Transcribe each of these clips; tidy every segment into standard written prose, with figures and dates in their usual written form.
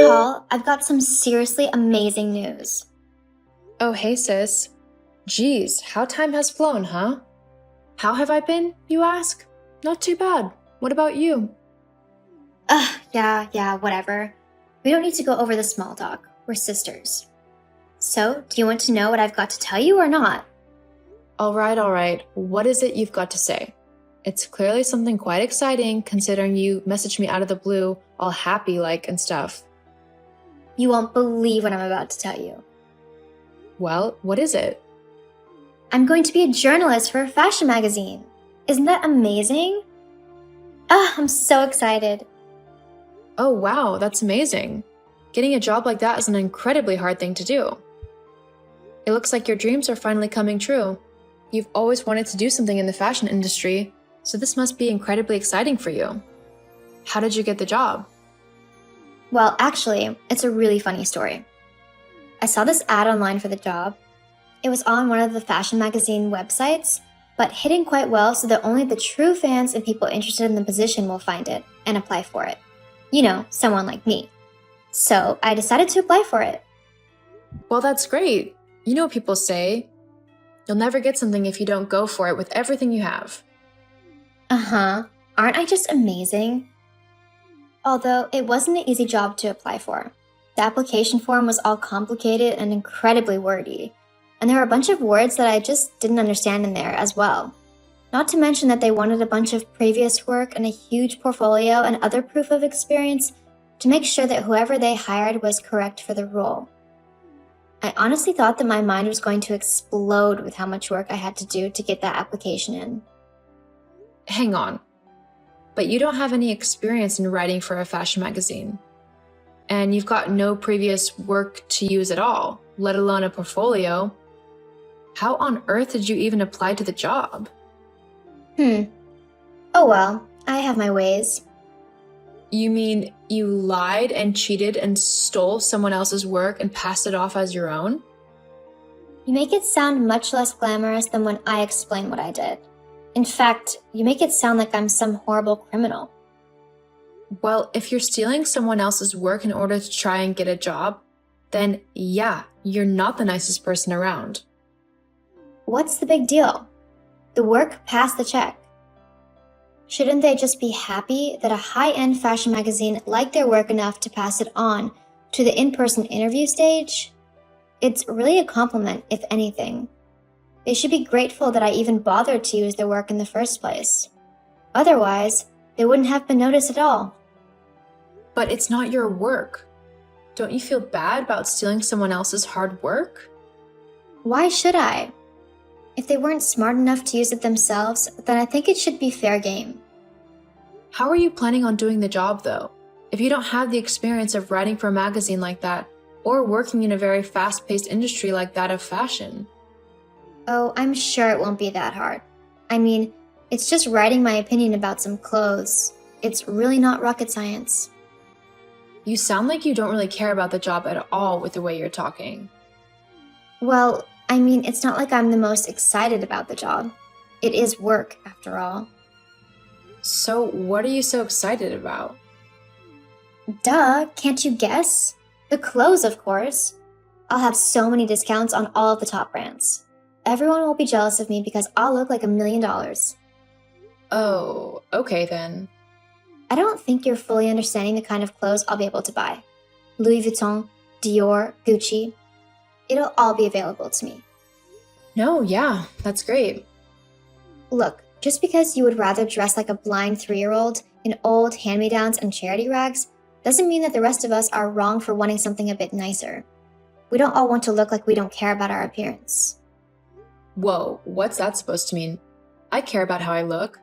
Paul, I've got some seriously amazing news. Oh, hey, sis. Geez, how time has flown, huh? How have I been, you ask? Not too bad. What about you? Yeah, whatever. We don't need to go over the small talk. We're sisters. So, do you want to know what I've got to tell you or not? All right. What is it you've got to say? It's clearly something quite exciting considering you messaged me out of the blue, all happy-like and stuff. You won't believe what I'm about to tell you. Well, what is it? I'm going to be a journalist for a fashion magazine. Isn't that amazing? I'm so excited. Oh, wow, that's amazing. Getting a job like that is an incredibly hard thing to do. It looks like your dreams are finally coming true. You've always wanted to do something in the fashion industry, so this must be incredibly exciting for you. How did you get the job? Well, actually, it's a really funny story. I saw this ad online for the job. It was on one of the fashion magazine websites, but hidden quite well so that only the true fans and people interested in the position will find it and apply for it. You know, someone like me. So I decided to apply for it. Well, that's great. You know what people say. You'll never get something if you don't go for it with everything you have. Aren't I just amazing? Although it wasn't an easy job to apply for. The application form was all complicated and incredibly wordy. And there were a bunch of words that I just didn't understand in there as well. Not to mention that they wanted a bunch of previous work and a huge portfolio and other proof of experience to make sure that whoever they hired was correct for the role. I honestly thought that my mind was going to explode with how much work I had to do to get that application in. Hang on. But you don't have any experience in writing for a fashion magazine. And you've got no previous work to use at all, let alone a portfolio. How on earth did you even apply to the job? Oh well, I have my ways. You mean you lied and cheated and stole someone else's work and passed it off as your own? You make it sound much less glamorous than when I explain what I did. In fact, you make it sound like I'm some horrible criminal. Well, if you're stealing someone else's work in order to try and get a job, then yeah, you're not the nicest person around. What's the big deal? The work passed the check. Shouldn't they just be happy that a high-end fashion magazine liked their work enough to pass it on to the in-person interview stage? It's really a compliment, if anything. They should be grateful that I even bothered to use their work in the first place. Otherwise, they wouldn't have been noticed at all. But it's not your work. Don't you feel bad about stealing someone else's hard work? Why should I? If they weren't smart enough to use it themselves, then I think it should be fair game. How are you planning on doing the job, though? If you don't have the experience of writing for a magazine like that, or working in a very fast-paced industry like that of fashion. Oh, I'm sure it won't be that hard. I mean, it's just writing my opinion about some clothes. It's really not rocket science. You sound like you don't really care about the job at all with the way you're talking. Well, I mean, it's not like I'm the most excited about the job. It is work, after all. So what are you so excited about? Duh, can't you guess? The clothes, of course. I'll have so many discounts on all of the top brands. Everyone will be jealous of me because I'll look like $1 million. Oh, okay then. I don't think you're fully understanding the kind of clothes I'll be able to buy. Louis Vuitton, Dior, Gucci. It'll all be available to me. No, yeah, that's great. Look, just because you would rather dress like a blind 3-year-old in old hand-me-downs and charity rags doesn't mean that the rest of us are wrong for wanting something a bit nicer. We don't all want to look like we don't care about our appearance. Whoa, what's that supposed to mean? I care about how I look.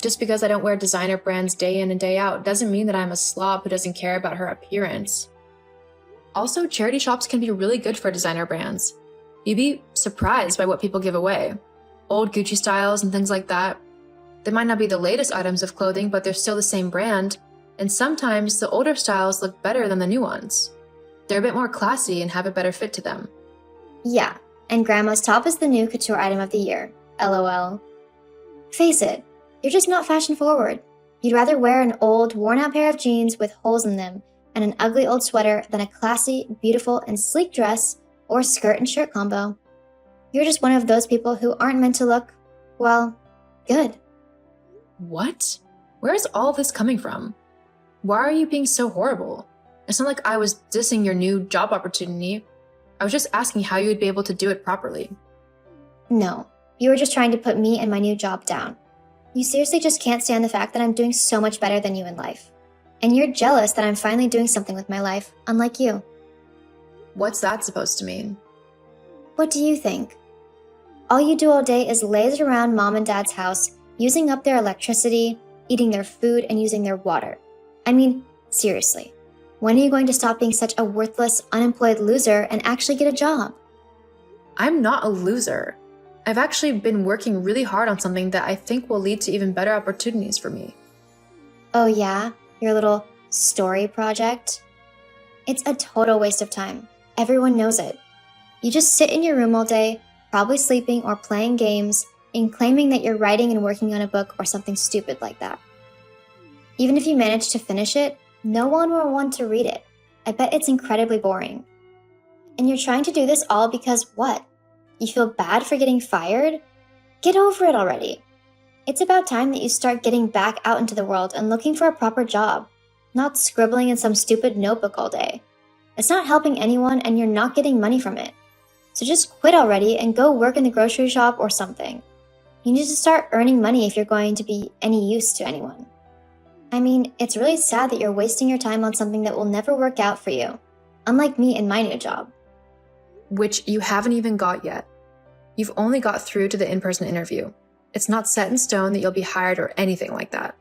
Just because I don't wear designer brands day in and day out doesn't mean that I'm a slob who doesn't care about her appearance. Also, charity shops can be really good for designer brands. You'd be surprised by what people give away. Old Gucci styles and things like that. They might not be the latest items of clothing, but they're still the same brand, and sometimes the older styles look better than the new ones. They're a bit more classy and have a better fit to them. Yeah, and Grandma's top is the new couture item of the year. LOL. Face it, you're just not fashion forward. You'd rather wear an old, worn-out pair of jeans with holes in them and an ugly old sweater than a classy, beautiful, and sleek dress or skirt and shirt combo. You're just one of those people who aren't meant to look, well, good. What? Where is all this coming from? Why are you being so horrible? It's not like I was dissing your new job opportunity. I was just asking how you would be able to do it properly. No, you were just trying to put me and my new job down. You seriously just can't stand the fact that I'm doing so much better than you in life. And you're jealous that I'm finally doing something with my life, unlike you. What's that supposed to mean? What do you think? All you do all day is laze around mom and dad's house, using up their electricity, eating their food, and using their water. I mean, seriously, when are you going to stop being such a worthless, unemployed loser and actually get a job? I'm not a loser. I've actually been working really hard on something that I think will lead to even better opportunities for me. Oh yeah? Your little story project? It's a total waste of time. Everyone knows it. You just sit in your room all day, probably sleeping or playing games, and claiming that you're writing and working on a book or something stupid like that. Even if you manage to finish it, no one will want to read it. I bet it's incredibly boring. And you're trying to do this all because what? You feel bad for getting fired? Get over it already. It's about time that you start getting back out into the world and looking for a proper job, not scribbling in some stupid notebook all day. It's not helping anyone and you're not getting money from it. So just quit already and go work in the grocery shop or something. You need to start earning money if you're going to be any use to anyone. I mean, it's really sad that you're wasting your time on something that will never work out for you, unlike me in my new job. Which you haven't even got yet. You've only got through to the in-person interview. It's not set in stone that you'll be hired or anything like that.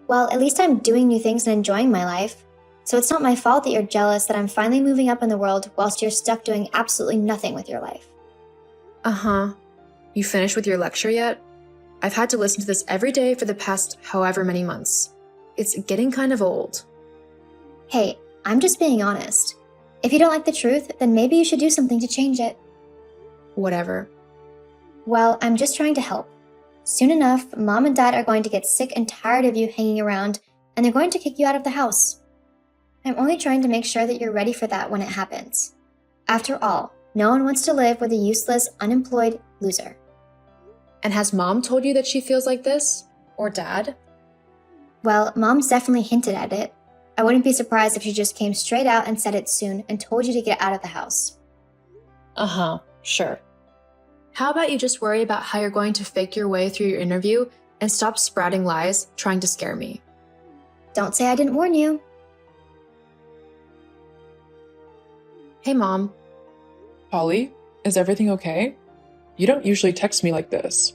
Well, at least I'm doing new things and enjoying my life. So it's not my fault that you're jealous that I'm finally moving up in the world whilst you're stuck doing absolutely nothing with your life. Uh-huh. You finished with your lecture yet? I've had to listen to this every day for the past however many months. It's getting kind of old. Hey, I'm just being honest. If you don't like the truth, then maybe you should do something to change it. Whatever. Well, I'm just trying to help. Soon enough, mom and dad are going to get sick and tired of you hanging around, and they're going to kick you out of the house. I'm only trying to make sure that you're ready for that when it happens. After all, no one wants to live with a useless, unemployed loser. And has mom told you that she feels like this? Or dad? Well, mom's definitely hinted at it. I wouldn't be surprised if she just came straight out and said it soon and told you to get out of the house. Uh-huh, sure. How about you just worry about how you're going to fake your way through your interview and stop sprouting lies trying to scare me? Don't say I didn't warn you. Hey, Mom. Polly, is everything okay? You don't usually text me like this.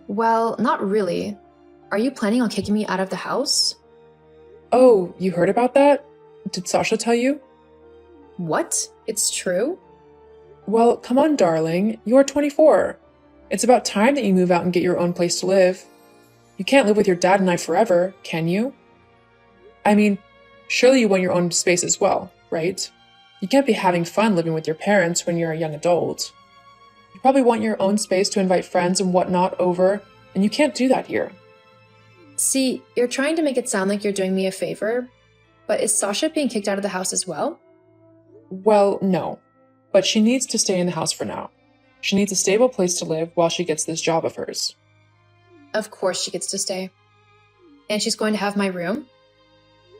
Well, not really. Are you planning on kicking me out of the house? Oh, you heard about that? Did Sasha tell you? What? It's true? Well, come on, darling. You're 24. It's about time that you move out and get your own place to live. You can't live with your dad and I forever, can you? I mean, surely you want your own space as well, right? You can't be having fun living with your parents when you're a young adult. You probably want your own space to invite friends and whatnot over, and you can't do that here. See, you're trying to make it sound like you're doing me a favor, but is Sasha being kicked out of the house as well? Well, no. But she needs to stay in the house for now. She needs a stable place to live while she gets this job of hers. Of course she gets to stay. And she's going to have my room?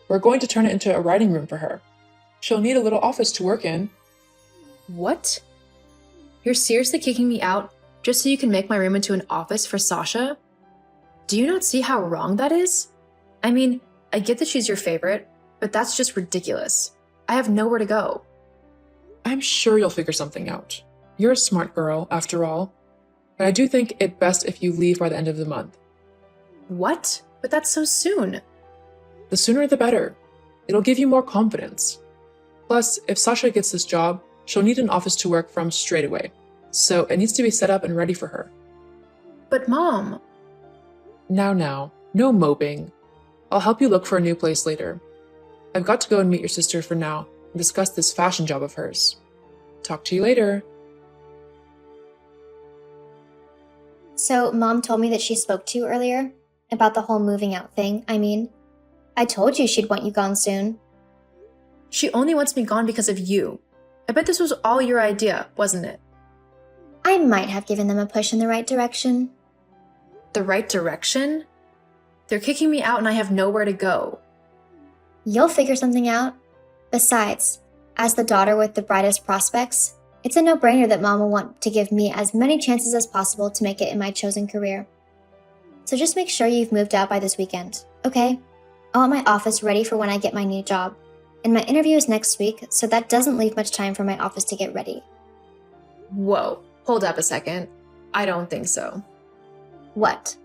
We're going to turn it into a writing room for her. She'll need a little office to work in. What? You're seriously kicking me out just so you can make my room into an office for Sasha? Do you not see how wrong that is? I mean, I get that she's your favorite, but that's just ridiculous. I have nowhere to go. I'm sure you'll figure something out. You're a smart girl, after all. But I do think it best if you leave by the end of the month. What? But that's so soon. The sooner the better. It'll give you more confidence. Plus, if Sasha gets this job, she'll need an office to work from straight away. So it needs to be set up and ready for her. But Mom... Now, no moping. I'll help you look for a new place later. I've got to go and meet your sister for now and discuss this fashion job of hers. Talk to you later. So, Mom told me that she spoke to you earlier? About the whole moving out thing, I mean. I told you she'd want you gone soon. She only wants me gone because of you. I bet this was all your idea, wasn't it? I might have given them a push in the right direction. The right direction? They're kicking me out and I have nowhere to go. You'll figure something out. Besides, as the daughter with the brightest prospects, it's a no-brainer that Mom will want to give me as many chances as possible to make it in my chosen career. So just make sure you've moved out by this weekend, okay? I want my office ready for when I get my new job. And my interview is next week, so that doesn't leave much time for my office to get ready. Whoa, hold up a second. I don't think so. What?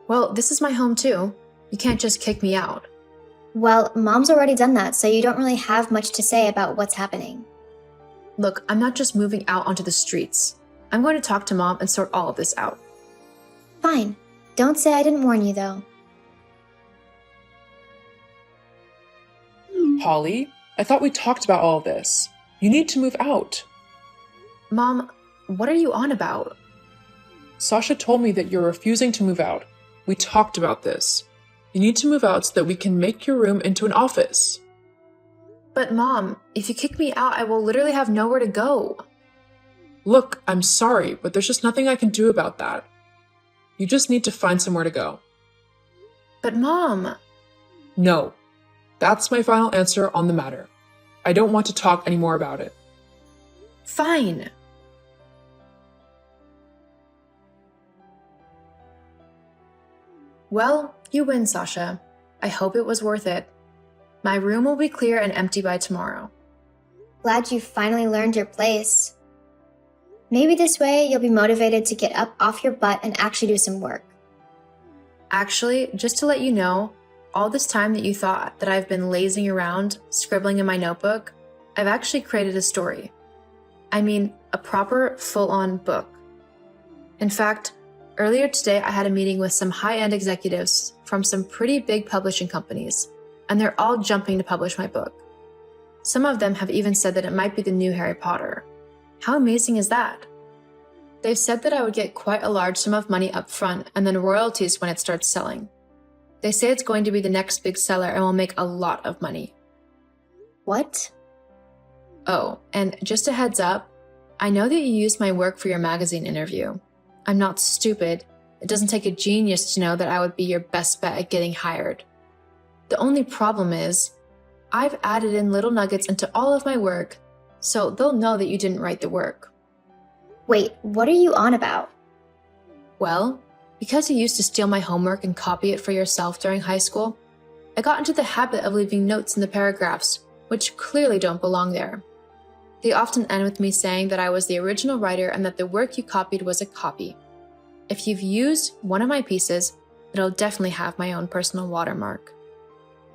Well, this is my home too. You can't just kick me out. Well, Mom's already done that, so you don't really have much to say about what's happening. Look, I'm not just moving out onto the streets. I'm going to talk to Mom and sort all of this out. Fine. Don't say I didn't warn you, though. Holly, I thought we talked about all of this. You need to move out. Mom, what are you on about? Sasha told me that you're refusing to move out. We talked about this. You need to move out so that we can make your room into an office. But Mom, if you kick me out, I will literally have nowhere to go. Look, I'm sorry, but there's just nothing I can do about that. You just need to find somewhere to go. But Mom... No. That's my final answer on the matter. I don't want to talk anymore about it. Fine. Well, you win, Sasha. I hope it was worth it. My room will be clear and empty by tomorrow. Glad you finally learned your place. Maybe this way you'll be motivated to get up off your butt and actually do some work. Actually, just to let you know, all this time that you thought that I've been lazing around, scribbling in my notebook, I've actually created a story. I mean, a proper, full-on book. In fact, earlier today I had a meeting with some high-end executives from some pretty big publishing companies, and they're all jumping to publish my book. Some of them have even said that it might be the new Harry Potter. How amazing is that? They've said that I would get quite a large sum of money up front and then royalties when it starts selling. They say it's going to be the next big seller and will make a lot of money. What? Oh, and just a heads up, I know that you used my work for your magazine interview. I'm not stupid. It doesn't take a genius to know that I would be your best bet at getting hired. The only problem is, I've added in little nuggets into all of my work, so they'll know that you didn't write the work. Wait, what are you on about? Well, because you used to steal my homework and copy it for yourself during high school, I got into the habit of leaving notes in the paragraphs, which clearly don't belong there. They often end with me saying that I was the original writer and that the work you copied was a copy. If you've used one of my pieces, it'll definitely have my own personal watermark.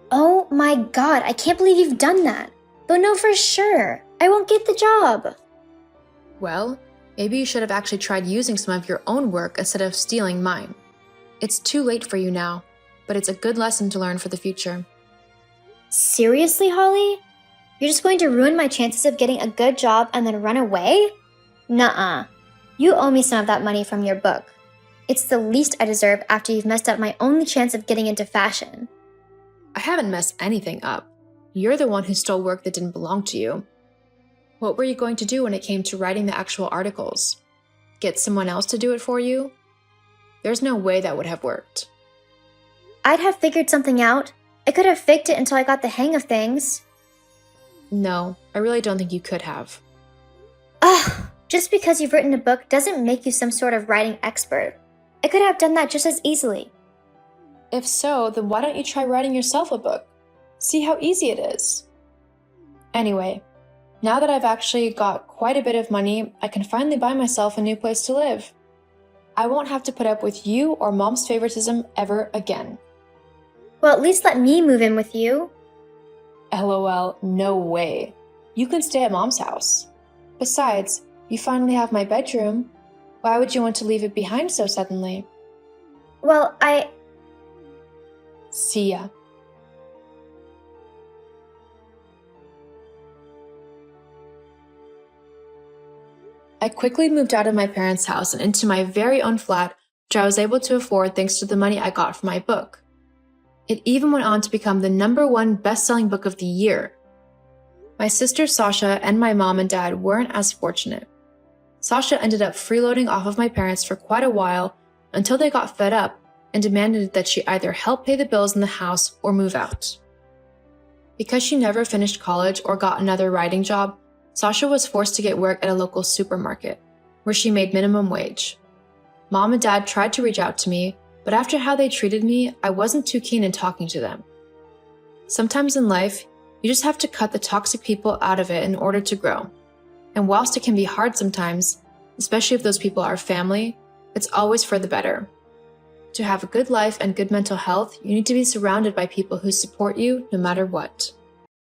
Oh my god, I can't believe you've done that. But no, for sure. I won't get the job. Well, maybe you should have actually tried using some of your own work instead of stealing mine. It's too late for you now, but it's a good lesson to learn for the future. Seriously, Holly? You're just going to ruin my chances of getting a good job and then run away? Nuh-uh. You owe me some of that money from your book. It's the least I deserve after you've messed up my only chance of getting into fashion. I haven't messed anything up. You're the one who stole work that didn't belong to you. What were you going to do when it came to writing the actual articles? Get someone else to do it for you? There's no way that would have worked. I'd have figured something out. I could have faked it until I got the hang of things. No, I really don't think you could have. Ugh, just because you've written a book doesn't make you some sort of writing expert. I could have done that just as easily. If so, then why don't you try writing yourself a book? See how easy it is. Anyway, now that I've actually got quite a bit of money, I can finally buy myself a new place to live. I won't have to put up with you or Mom's favoritism ever again. Well, at least let me move in with you. LOL, no way. You can stay at Mom's house. Besides, you finally have my bedroom. Why would you want to leave it behind so suddenly? Well, See ya. I quickly moved out of my parents' house and into my very own flat, which I was able to afford thanks to the money I got from my book. It even went on to become the #1 best-selling book of the year. My sister Sasha and my mom and dad weren't as fortunate. Sasha ended up freeloading off of my parents for quite a while until they got fed up and demanded that she either help pay the bills in the house or move out. Because she never finished college or got another writing job, Sasha was forced to get work at a local supermarket, where she made minimum wage. Mom and dad tried to reach out to me, but after how they treated me, I wasn't too keen in talking to them. Sometimes in life, you just have to cut the toxic people out of it in order to grow. And whilst it can be hard sometimes, especially if those people are family, it's always for the better. To have a good life and good mental health, you need to be surrounded by people who support you no matter what.